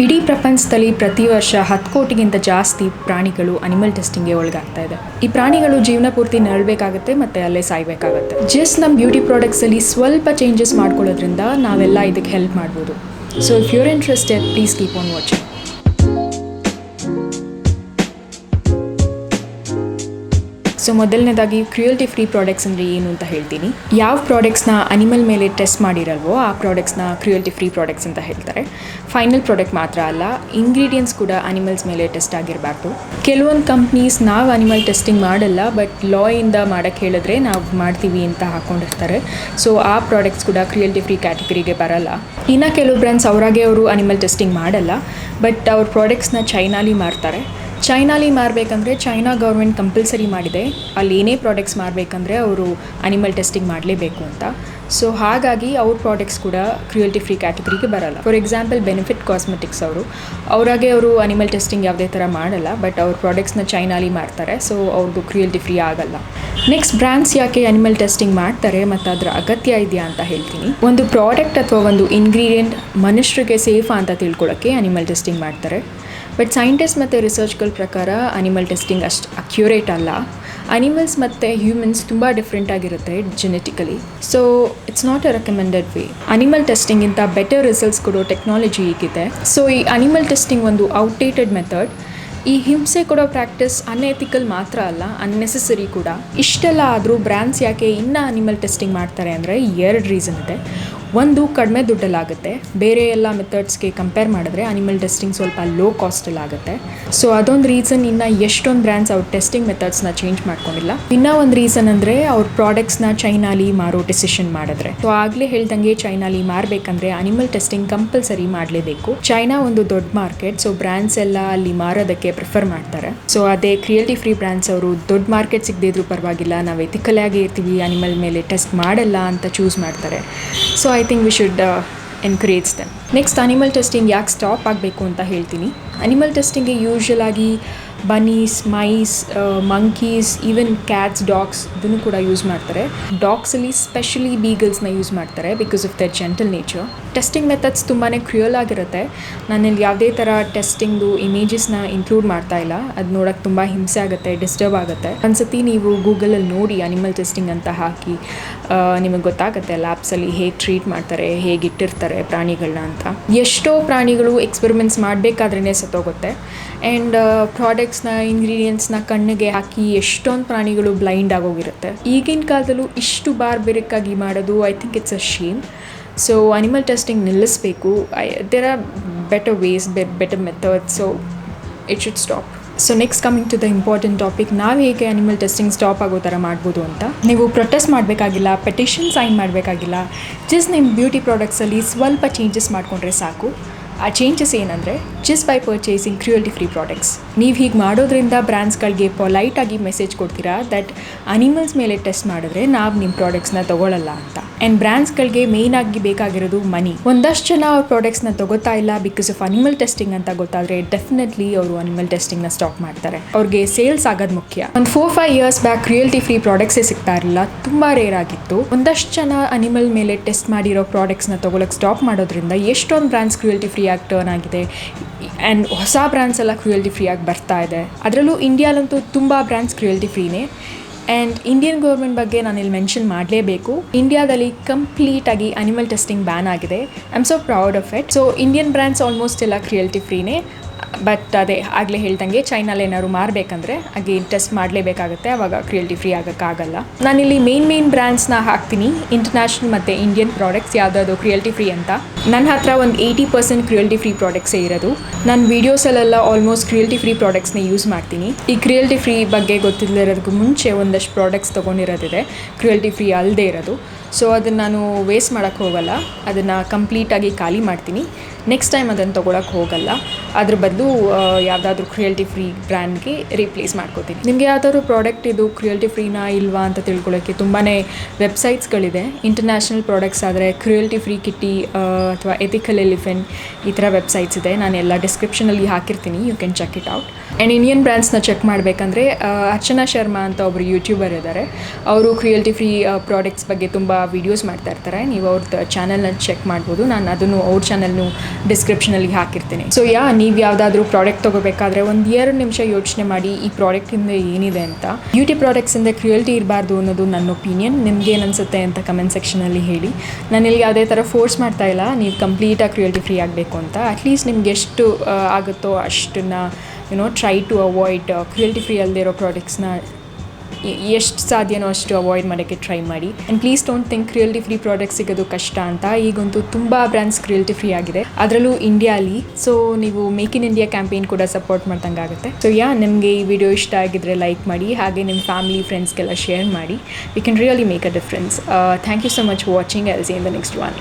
ಇಡೀ ಪ್ರಪಂಚದಲ್ಲಿ ಪ್ರತಿ ವರ್ಷ 10 ಕೋಟಿಗಿಂತ ಜಾಸ್ತಿ ಪ್ರಾಣಿಗಳು ಅನಿಮಲ್ ಟೆಸ್ಟಿಂಗ್ಗೆ ಒಳಗಾಗ್ತಾ ಇದೆ. ಈ ಪ್ರಾಣಿಗಳು ಜೀವನ ಪೂರ್ತಿ ನರಳಬೇಕಾಗುತ್ತೆ ಮತ್ತು ಅಲ್ಲೇ ಸಾಯಬೇಕಾಗುತ್ತೆ. ಜಸ್ಟ್ ನಮ್ಮ ಬ್ಯೂಟಿ ಪ್ರಾಡಕ್ಟ್ಸಲ್ಲಿ ಸ್ವಲ್ಪ ಚೇಂಜಸ್ ಮಾಡ್ಕೊಳ್ಳೋದ್ರಿಂದ ನಾವೆಲ್ಲ ಇದಕ್ಕೆ ಹೆಲ್ಪ್ ಮಾಡ್ಬೋದು. So if your interested, please keep on watching. So ಮೊದಲನೇದಾಗಿ ಕ್ರುಯಲ್ಟಿ ಫ್ರೀ ಪ್ರಾಡಕ್ಟ್ಸ್ ಅಂದರೆ ಏನು ಅಂತ ಹೇಳ್ತೀನಿ. ಯಾವ ಪ್ರಾಡಕ್ಟ್ಸ್ನ ಅನಿಮಲ್ ಮೇಲೆ ಟೆಸ್ಟ್ ಮಾಡಿರಲ್ವೋ ಆ ಪ್ರಾಡಕ್ಟ್ಸ್ನ ಕ್ರುಯಲ್ಟಿ ಫ್ರೀ ಪ್ರಾಡಕ್ಟ್ಸ್ ಅಂತ ಹೇಳ್ತಾರೆ. ಫೈನಲ್ ಪ್ರಾಡಕ್ಟ್ ಮಾತ್ರ ಅಲ್ಲ, ಇಂಗ್ರೀಡಿಯೆಂಟ್ಸ್ ಕೂಡ ಅನಿಮಲ್ಸ್ ಮೇಲೆ ಟೆಸ್ಟ್ ಆಗಿರಬಾರ್ದು. ಕೆಲವೊಂದು ಕಂಪ್ನೀಸ್ ನಾವು ಅನಿಮಲ್ ಟೆಸ್ಟಿಂಗ್ ಮಾಡಲ್ಲ, ಬಟ್ ಲಾಯಿಂದ ಮಾಡೋಕ್ಕೆ ಹೇಳಿದ್ರೆ ನಾವು ಮಾಡ್ತೀವಿ ಅಂತ ಹಾಕ್ಕೊಂಡಿರ್ತಾರೆ. ಸೊ ಆ ಪ್ರಾಡಕ್ಟ್ಸ್ ಕೂಡ ಕ್ರುಯಲ್ಟಿ ಫ್ರೀ ಕ್ಯಾಟಗರಿಗೆ ಬರಲ್ಲ. ಇನ್ನು ಕೆಲವು ಬ್ರ್ಯಾಂಡ್ಸ್ ಅವರು ಅನಿಮಲ್ ಟೆಸ್ಟಿಂಗ್ ಮಾಡಲ್ಲ, ಬಟ್ ಅವ್ರ ಪ್ರಾಡಕ್ಟ್ಸ್ನ ಚೈನಾಲಿ ಮಾರ್ತಾರೆ. ಚೈನಾಲಿ ಮಾರಬೇಕಂದ್ರೆ ಚೈನಾ ಗೌರ್ಮೆಂಟ್ ಕಂಪಲ್ಸರಿ ಮಾಡಿದೆ, ಅಲ್ಲಿ ಏನೇ ಪ್ರಾಡಕ್ಟ್ಸ್ ಮಾರಬೇಕಂದ್ರೆ ಅವರು ಅನಿಮಲ್ ಟೆಸ್ಟಿಂಗ್ ಮಾಡಲೇಬೇಕು ಅಂತ. ಸೊ ಹಾಗಾಗಿ ಅವ್ರ ಪ್ರಾಡಕ್ಟ್ಸ್ ಕೂಡ ಕ್ರುಯಲ್ಟಿ ಫ್ರೀ ಕ್ಯಾಟಗರಿಗೆ ಬರಲ್ಲ. ಫಾರ್ ಎಕ್ಸಾಂಪಲ್ ಬೆನಿಫಿಟ್ ಕಾಸ್ಮೆಟಿಕ್ಸ್ ಅವರು ಅನಿಮಲ್ ಟೆಸ್ಟಿಂಗ್ ಯಾವುದೇ ಥರ ಮಾಡಲ್ಲ, ಬಟ್ ಅವ್ರ ಪ್ರಾಡಕ್ಟ್ಸ್ನ ಚೈನಾಲಿ ಮಾರ್ತಾರೆ. ಸೊ ಅವ್ರದ್ದು ಕ್ರುಯಲ್ಟಿ ಫ್ರೀ ಆಗಲ್ಲ. ನೆಕ್ಸ್ಟ್, ಬ್ರ್ಯಾಂಡ್ಸ್ ಯಾಕೆ ಅನಿಮಲ್ ಟೆಸ್ಟಿಂಗ್ ಮಾಡ್ತಾರೆ ಮತ್ತು ಅದರ ಅಗತ್ಯ ಇದೆಯಾ ಅಂತ ಹೇಳ್ತೀನಿ. ಒಂದು ಪ್ರಾಡಕ್ಟ್ ಅಥವಾ ಒಂದು ಇಂಗ್ರೀಡಿಯೆಂಟ್ ಮನುಷ್ಯರಿಗೆ ಸೇಫಾ ಅಂತ ತಿಳ್ಕೊಳ್ಳೋಕ್ಕೆ ಅನಿಮಲ್ ಟೆಸ್ಟಿಂಗ್ ಮಾಡ್ತಾರೆ. ಬಟ್ ಸೈಂಟಿಸ್ಟ್ ಮತ್ತು ರಿಸರ್ಚ್ಗಳ ಪ್ರಕಾರ ಅನಿಮಲ್ ಟೆಸ್ಟಿಂಗ್ ಅಷ್ಟು ಅಕ್ಯುರೇಟ್ ಅಲ್ಲ. ಅನಿಮಲ್ಸ್ ಮತ್ತು ಹ್ಯೂಮನ್ಸ್ ತುಂಬ ಡಿಫ್ರೆಂಟ್ ಆಗಿರುತ್ತೆ genetically. So it's not a recommended way. Animal ಟೆಸ್ಟಿಂಗಿಂತ ಬೆಟರ್ ರಿಸಲ್ಟ್ಸ್ ಕೊಡೋ ಟೆಕ್ನಾಲಜಿ ಈಗಿದೆ. ಸೊ ಈ ಅನಿಮಲ್ ಟೆಸ್ಟಿಂಗ್ ಒಂದು ಔಟ್ಡೇಟೆಡ್ ಮೆಥಡ್. ಈ ಹಿಂಸೆ ಕೊಡೋ ಪ್ರಾಕ್ಟೀಸ್ ಅನ್ಎಥಿಕಲ್ ಮಾತ್ರ ಅಲ್ಲ, ಅನ್ನೆಸೆಸರಿ ಕೂಡ. ಇಷ್ಟೆಲ್ಲ ಆದರೂ ಬ್ರ್ಯಾಂಡ್ಸ್ ಯಾಕೆ ಇನ್ನೂ ಅನಿಮಲ್ ಟೆಸ್ಟಿಂಗ್ ಮಾಡ್ತಾರೆ ಅಂದರೆ 2 ರೀಸನ್ ಇದೆ. ಒಂದು, ಕಡಿಮೆ ದುಡ್ಡಲ್ಲಾಗುತ್ತೆ. ಬೇರೆ ಎಲ್ಲ ಮೆಥಡ್ಸ್ಗೆ ಕಂಪೇರ್ ಮಾಡಿದ್ರೆ ಅನಿಮಲ್ ಟೆಸ್ಟಿಂಗ್ ಸ್ವಲ್ಪ ಲೋ ಕಾಸ್ಟಲ್ಲಾಗುತ್ತೆ. ಸೊ ಅದೊಂದು ರೀಸನ್. ಇನ್ನು ಎಷ್ಟೊಂದು ಬ್ರ್ಯಾಂಡ್ಸ್ ಅವ್ರ ಟೆಸ್ಟಿಂಗ್ ಮೆಥಡ್ಸ್ನ ಚೇಂಜ್ ಮಾಡ್ಕೊಂಡಿಲ್ಲ. ಇನ್ನೂ ಒಂದು ರೀಸನ್ ಅಂದರೆ ಅವ್ರ ಪ್ರಾಡಕ್ಟ್ಸ್ನ ಚೈನಾಲಿ ಮಾರೋ ಡಿಸಿಷನ್ ಮಾಡಿದ್ರೆ. ಸೊ ಆಗಲೇ ಹೇಳ್ದಂಗೆ ಚೈನಾಲಿ ಮಾರಬೇಕಂದ್ರೆ ಅನಿಮಲ್ ಟೆಸ್ಟಿಂಗ್ ಕಂಪಲ್ಸರಿ ಮಾಡಲೇಬೇಕು. ಚೈನಾ ಒಂದು ದೊಡ್ಡ ಮಾರ್ಕೆಟ್, ಸೊ ಬ್ರ್ಯಾಂಡ್ಸ್ ಎಲ್ಲ ಅಲ್ಲಿ ಮಾರೋದಕ್ಕೆ ಪ್ರಿಫರ್ ಮಾಡ್ತಾರೆ. ಸೊ ಅದೇ ಕ್ರುಯಲ್ಟಿ ಫ್ರೀ ಬ್ರ್ಯಾಂಡ್ಸ್ ಅವರು ದೊಡ್ಡ ಮಾರ್ಕೆಟ್ ಸಿಗದೇ ಇದ್ರೂ ಪರವಾಗಿಲ್ಲ, ನಾವು ಎಥಿಕಲ್ ಆಗಿ ಇರ್ತೀವಿ, ಅನಿಮಲ್ ಮೇಲೆ ಟೆಸ್ಟ್ ಮಾಡಲ್ಲ ಅಂತ ಚೂಸ್ ಮಾಡ್ತಾರೆ. So I think we should encourage them. Next, animal testing ಯಾಕೆ ಸ್ಟಾಪ್ ಆಗಬೇಕು ಅಂತ ಹೇಳ್ತೀನಿ. ಅನಿಮಲ್ ಟೆಸ್ಟಿಂಗ್ಗೆ ಯೂಶ್ವಲ್ ಆಗಿ bunnies, mice, monkeys, even cats, dogs ಇದನ್ನು ಕೂಡ ಯೂಸ್ ಮಾಡ್ತಾರೆ. ಡಾಗ್ಸಲ್ಲಿ ಸ್ಪೆಷಲಿ ಬೀಗಲ್ಸ್ನ ಯೂಸ್ ಮಾಡ್ತಾರೆ because of their gentle nature. Testing methods ತುಂಬಾ ಕ್ರೂಯಲ್ ಆಗಿರುತ್ತೆ. ನಾನಲ್ಲಿ ಯಾವುದೇ ಥರ ಟೆಸ್ಟಿಂಗ್ದು ಇಮೇಜಸ್ನ ಇನ್ಕ್ಲೂಡ್ ಮಾಡ್ತಾ ಇಲ್ಲ. ಅದು ನೋಡೋಕ್ಕೆ ತುಂಬ ಹಿಂಸೆ ಆಗುತ್ತೆ, ಡಿಸ್ಟರ್ಬ್ ಆಗುತ್ತೆ. ಒಂದ್ಸತಿ ನೀವು ಗೂಗಲಲ್ಲಿ ನೋಡಿ ಅನಿಮಲ್ ಟೆಸ್ಟಿಂಗ್ ಅಂತ ಹಾಕಿ, ನಿಮಗೆ ಗೊತ್ತಾಗುತ್ತೆ ಲ್ಯಾಬ್ಸಲ್ಲಿ ಹೇಗೆ ಟ್ರೀಟ್ ಮಾಡ್ತಾರೆ, ಹೇಗೆ ಇಟ್ಟಿರ್ತಾರೆ ಪ್ರಾಣಿಗಳನ್ನ ಅಂತ. ಎಷ್ಟೋ ಪ್ರಾಣಿಗಳು ಎಕ್ಸ್ಪೆರಿಮೆಂಟ್ಸ್ ಮಾಡಬೇಕಾದ್ರೇ ಸತ್ತೋಗುತ್ತೆ. ಆ್ಯಂಡ್ ಪ್ರಾಡಕ್ಟ್ಸ್ನ, ಇಂಗ್ರೀಡಿಯೆಂಟ್ಸ್ನ ಕಣ್ಣಿಗೆ ಹಾಕಿ ಎಷ್ಟೊಂದು ಪ್ರಾಣಿಗಳು ಬ್ಲೈಂಡ್ ಆಗೋಗಿರುತ್ತೆ. ಈಗಿನ ಕಾಲದಲ್ಲೂ ಇಷ್ಟು ಬಾರ್ಬೆರಿಕ್ಕಾಗಿ ಮಾಡೋದು I think it's a shame. So animal testing ನಿಲ್ಲಿಸಬೇಕು. There are better ways, better methods. So it should stop. So next, coming to the important topic, ನಾವು ಹೇಗೆ ಅನಿಮಲ್ ಟೆಸ್ಟಿಂಗ್ ಸ್ಟಾಪ್ ಆಗೋ ಥರ ಮಾಡ್ಬೋದು ಅಂತ. ನೀವು ಪ್ರೊಟೆಸ್ಟ್ ಮಾಡಬೇಕಾಗಿಲ್ಲ, ಪೆಟಿಷನ್ ಸೈನ್ ಮಾಡಬೇಕಾಗಿಲ್ಲ. ಜಸ್ಟ್ ನಿಮ್ಮ ಬ್ಯೂಟಿ ಪ್ರಾಡಕ್ಟ್ಸಲ್ಲಿ ಸ್ವಲ್ಪ ಚೇಂಜಸ್ ಮಾಡಿಕೊಂಡ್ರೆ ಸಾಕು. ಆ ಚೇಂಜಸ್ ಏನಂದರೆ, just by purchasing cruelty free products. ನೀವು ಹೀಗೆ ಮಾಡೋದ್ರಿಂದ ಬ್ರ್ಯಾಂಡ್ಸ್ಗಳಿಗೆ ಪೊಲೈಟಾಗಿ ಮೆಸೇಜ್ ಕೊಡ್ತೀರಾ ದಟ್ ಅನಿಮಲ್ಸ್ ಮೇಲೆ ಟೆಸ್ಟ್ ಮಾಡಿದ್ರೆ ನಾವು ನಿಮ್ಮ ಪ್ರಾಡಕ್ಟ್ಸ್ನ ತೊಗೊಳ್ಳಲ್ಲ ಅಂತ. ಆ್ಯಂಡ್ ಬ್ರ್ಯಾಂಡ್ಸ್ಗಳಿಗೆ ಮೇಯ್ನಾಗಿ ಬೇಕಾಗಿರೋದು ಮನಿ. ಒಂದಷ್ಟು ಜನ ಅವ್ರ ಪ್ರಾಡಕ್ಟ್ಸ್ನ ತೊಗೋತಾ ಇಲ್ಲ ಬಿಕಾಸ್ ಆಫ್ ಅನಿಮಲ್ ಟೆಸ್ಟಿಂಗ್ ಅಂತ ಗೊತ್ತಾದರೆ ಡೆಫಿನೆಟ್ಲಿ ಅವರು ಅನಿಮಲ್ ಟೆಸ್ಟಿಂಗ್ನ ಸ್ಟಾಪ್ ಮಾಡ್ತಾರೆ. ಅವ್ರಿಗೆ ಸೇಲ್ಸ್ ಆಗೋದು ಮುಖ್ಯ. ಒಂದು 4-5 ಇಯರ್ಸ್ ಬ್ಯಾಕ್ ಕ್ರುಯಲ್ಟಿ ಫ್ರೀ ಪ್ರಾಡಕ್ಟ್ಸೇ ಸಿಗ್ತಾ ಇರಲಿಲ್ಲ, ತುಂಬ ರೇರ್ ಆಗಿತ್ತು. ಒಂದಷ್ಟು ಜನ ಅನಿಮಲ್ ಮೇಲೆ ಟೆಸ್ಟ್ ಮಾಡಿರೋ ಪ್ರಾಡಕ್ಟ್ಸ್ನ ತೊಗೊಳಕ್ಕೆ ಸ್ಟಾಪ್ ಮಾಡೋದ್ರಿಂದ ಎಷ್ಟೊಂದು ಬ್ರ್ಯಾಂಡ್ಸ್ ಕ್ರುಯಲ್ಟಿ ಫ್ರೀ ಆಗಿ ಟರ್ನ್ ಆಗಿದೆ. ಆ್ಯಂಡ್ ಹೊಸ ಬ್ರ್ಯಾಂಡ್ಸ್ ಎಲ್ಲ ಕ್ರುಯಲ್ಟಿ ಫ್ರೀ ಆಗಿ ಬರ್ತಾ ಇದೆ. ಅದರಲ್ಲೂ ಇಂಡಿಯಾಲಂತೂ ತುಂಬ ಬ್ರ್ಯಾಂಡ್ಸ್ ಕ್ರುಯಲ್ಟಿ ಫ್ರೀನೇ. ಆ್ಯಂಡ್ ಇಂಡಿಯನ್ ಗೌರ್ಮೆಂಟ್ ಬಗ್ಗೆ ನಾನು ಇಲ್ಲಿ ಮೆನ್ಷನ್ ಮಾಡಲೇಬೇಕು. ಇಂಡಿಯಾದಲ್ಲಿ ಕಂಪ್ಲೀಟಾಗಿ ಅನಿಮಲ್ ಟೆಸ್ಟಿಂಗ್ ಬ್ಯಾನ್ ಆಗಿದೆ. I am so proud of it. So Indian brands almost ಎಲ್ಲ ಕ್ರುಯಲ್ಟಿ ಫ್ರೀನೇ. ಬಟ್ ಅದೇ ಆಗಲೇ ಹೇಳ್ದಂಗೆ ಚೈನಲ್ಲಿ ಏನಾದ್ರು ಮಾರಬೇಕಂದ್ರೆ ಅಗೇನ್ ಟೆಸ್ಟ್ ಮಾಡಲೇಬೇಕಾಗುತ್ತೆ, ಆವಾಗ ಕ್ರುಯಲ್ಟಿ ಫ್ರೀ ಆಗೋಕ್ಕಾಗಲ್ಲ. ನಾನಿಲ್ಲಿ ಮೇನ್ ಬ್ರ್ಯಾಂಡ್ಸ್ನ ಹಾಕ್ತೀನಿ, ಇಂಟರ್ನ್ಯಾಷನಲ್ ಮತ್ತು ಇಂಡಿಯನ್ ಪ್ರಾಡಕ್ಟ್ಸ್ ಯಾವುದಾದ್ರು ಕ್ರುಯಲ್ಟಿ ಫ್ರೀ ಅಂತ. ನನ್ನ ಹತ್ರ ಒಂದು 80% ಕ್ರುಯಲ್ಟಿ ಫ್ರೀ ಪ್ರಾಡಕ್ಟ್ಸೇ ಇರೋದು. ನನ್ನ ವೀಡಿಯೋಸಲ್ಲೆಲ್ಲ ಆಲ್ಮೋಸ್ಟ್ ಕ್ರುಯಲ್ಟಿ ಫ್ರೀ ಪ್ರಾಡಕ್ಟ್ಸ್ನ ಯೂಸ್ ಮಾಡ್ತೀನಿ. ಈ ಕ್ರುಯಲ್ಟಿ ಫ್ರೀ ಬಗ್ಗೆ ಗೊತ್ತಿಲ್ಲದಿರೋದಕ್ಕೂ ಮುಂಚೆ ಒಂದಷ್ಟು ಪ್ರಾಡಕ್ಟ್ಸ್ ತೊಗೊಂಡಿರೋದಿದೆ ಕ್ರುಯಲ್ಟಿ ಫ್ರೀ ಅಲ್ಲದೆ ಇರೋದು. ಸೊ ಅದನ್ನು ನಾನು ವೇಸ್ಟ್ ಮಾಡೋಕ್ಕೆ ಹೋಗಲ್ಲ, ಅದನ್ನು ಕಂಪ್ಲೀಟಾಗಿ ಖಾಲಿ ಮಾಡ್ತೀನಿ. ನೆಕ್ಸ್ಟ್ ಟೈಮ್ ಅದನ್ನು ತೊಗೊಳಕ್ಕೆ ಹೋಗಲ್ಲ. ಅದ್ರ ಬದಲು ಯಾವುದಾದ್ರೂ ಕ್ರುಯಲ್ಟಿ ಫ್ರೀ ಬ್ರ್ಯಾಂಡ್ಗೆ ರೀಪ್ಲೇಸ್ ಮಾಡ್ಕೋತೀನಿ. ನಿಮಗೆ ಯಾವುದಾದ್ರು ಪ್ರಾಡಕ್ಟ್ ಇದು ಕ್ರುಯಲ್ಟಿ ಫ್ರೀನಾ ಇಲ್ವಾ ಅಂತ ತಿಳ್ಕೊಳ್ಳೋಕ್ಕೆ ತುಂಬಾ ವೆಬ್ಸೈಟ್ಸ್ಗಳಿದೆ. ಇಂಟರ್ನ್ಯಾಷನಲ್ ಪ್ರಾಡಕ್ಟ್ಸ್ ಆದರೆ ಕ್ರುಯಲ್ಟಿ ಫ್ರೀ ಕಿಟ್ಟಿ ಅಥವಾ ಎಥಿಕಲ್ ಎಲಿಫೆಂಟ್ ಈ ಥರ ವೆಬ್ಸೈಟ್ಸ್ ಇದೆ. ನಾನು ಎಲ್ಲ ಡಿಸ್ಕ್ರಿಪ್ಷನಲ್ಲಿ ಹಾಕಿರ್ತೀನಿ, you can check it out. And Indian ಬ್ರ್ಯಾಂಡ್ಸ್ನ ಚೆಕ್ ಮಾಡಬೇಕಂದ್ರೆ ಅರ್ಚನಾ ಶರ್ಮಾ ಅಂತ ಒಬ್ಬರು ಯೂಟ್ಯೂಬರ್ ಇದ್ದಾರೆ. ಅವರು ಕ್ರುಯಲ್ಟಿ ಫ್ರೀ ಪ್ರಾಡಕ್ಟ್ಸ್ ಬಗ್ಗೆ ತುಂಬ ವೀಡಿಯೋಸ್ ಮಾಡ್ತಾ ಇರ್ತಾರೆ. ನೀವು ಅವ್ರದ್ದು ಚಾನಲ್ನ ಚೆಕ್ ಮಾಡ್ಬೋದು. ನಾನು ಅದನ್ನು ಅವ್ರ ಚಾನಲ್ನು ಡಿಸ್ಕ್ರಿಪ್ಷನಲ್ಲಿ ಹಾಕಿರ್ತೀನಿ. ಸೊ ನೀವು ಯಾವುದಾದ್ರೂ ಪ್ರಾಡಕ್ಟ್ ತೊಗೋಬೇಕಾದ್ರೆ ಒಂದು 2 ನಿಮಿಷ ಯೋಚನೆ ಮಾಡಿ ಈ ಪ್ರಾಡಕ್ಟ್ ಹಿಂದೆ ಏನಿದೆ ಅಂತ. ಬ್ಯೂಟಿ ಪ್ರಾಡಕ್ಟ್ಸಿಂದ ಕ್ರಿಯಲ್ಟಿ ಇರಬಾರ್ದು ಅನ್ನೋದು ನನ್ನ ಒಪಿನಿಯನ್. ನಿಮ್ಗೆ ಏನು ಅನಿಸುತ್ತೆ ಅಂತ ಕಮೆಂಟ್ ಸೆಕ್ಷನಲ್ಲಿ ಹೇಳಿ. ನಾನು ಇಲ್ಲಿ ಯಾವುದೇ ಥರ ಫೋರ್ಸ್ ಮಾಡ್ತಾ ಇಲ್ಲ ನೀವು ಕಂಪ್ಲೀಟಾಗಿ ಕ್ರಿಯಲ್ಟಿ ಫ್ರೀ ಆಗಬೇಕು ಅಂತ. ಅಟ್ಲೀಸ್ಟ್ ನಿಮ್ಗೆ ಎಷ್ಟು ಆಗುತ್ತೋ ಅಷ್ಟನ್ನು try to avoid cruelty free ಅಲ್ಲದೆ ಇರೋ ಪ್ರಾಡಕ್ಟ್ಸ್ನ ಎಷ್ಟು ಸಾಧ್ಯನೋ ಅಷ್ಟು ಅವಾಯ್ಡ್ ಮಾಡೋಕ್ಕೆ ಟ್ರೈ ಮಾಡಿ. And please don't think cruelty free products ಸಿಗೋದು ಕಷ್ಟ ಅಂತ. ಈಗಂತೂ ತುಂಬ ಬ್ರ್ಯಾಂಡ್ಸ್ ಕ್ರಿಯಲ್ಟಿ ಫ್ರೀ ಆಗಿದೆ, ಅದರಲ್ಲೂ ಇಂಡಿಯಾಲಿ. ಸೊ ನೀವು ಮೇಕ್ ಇನ್ ಇಂಡಿಯಾ ಕ್ಯಾಂಪೇನ್ ಕೂಡ ಸಪೋರ್ಟ್ ಮಾಡ್ದಂಗೆ ಆಗುತ್ತೆ. ಸೊ ನಿಮಗೆ ಈ ವಿಡಿಯೋ ಇಷ್ಟ ಆಗಿದ್ರೆ ಲೈಕ್ ಮಾಡಿ, ಹಾಗೆ ನಿಮ್ಮ ಫ್ಯಾಮಿಲಿ ಫ್ರೆಂಡ್ಸ್ಗೆಲ್ಲ ಶೇರ್ ಮಾಡಿ. We can really make a difference. Thank you so much watching. I will see in the next one.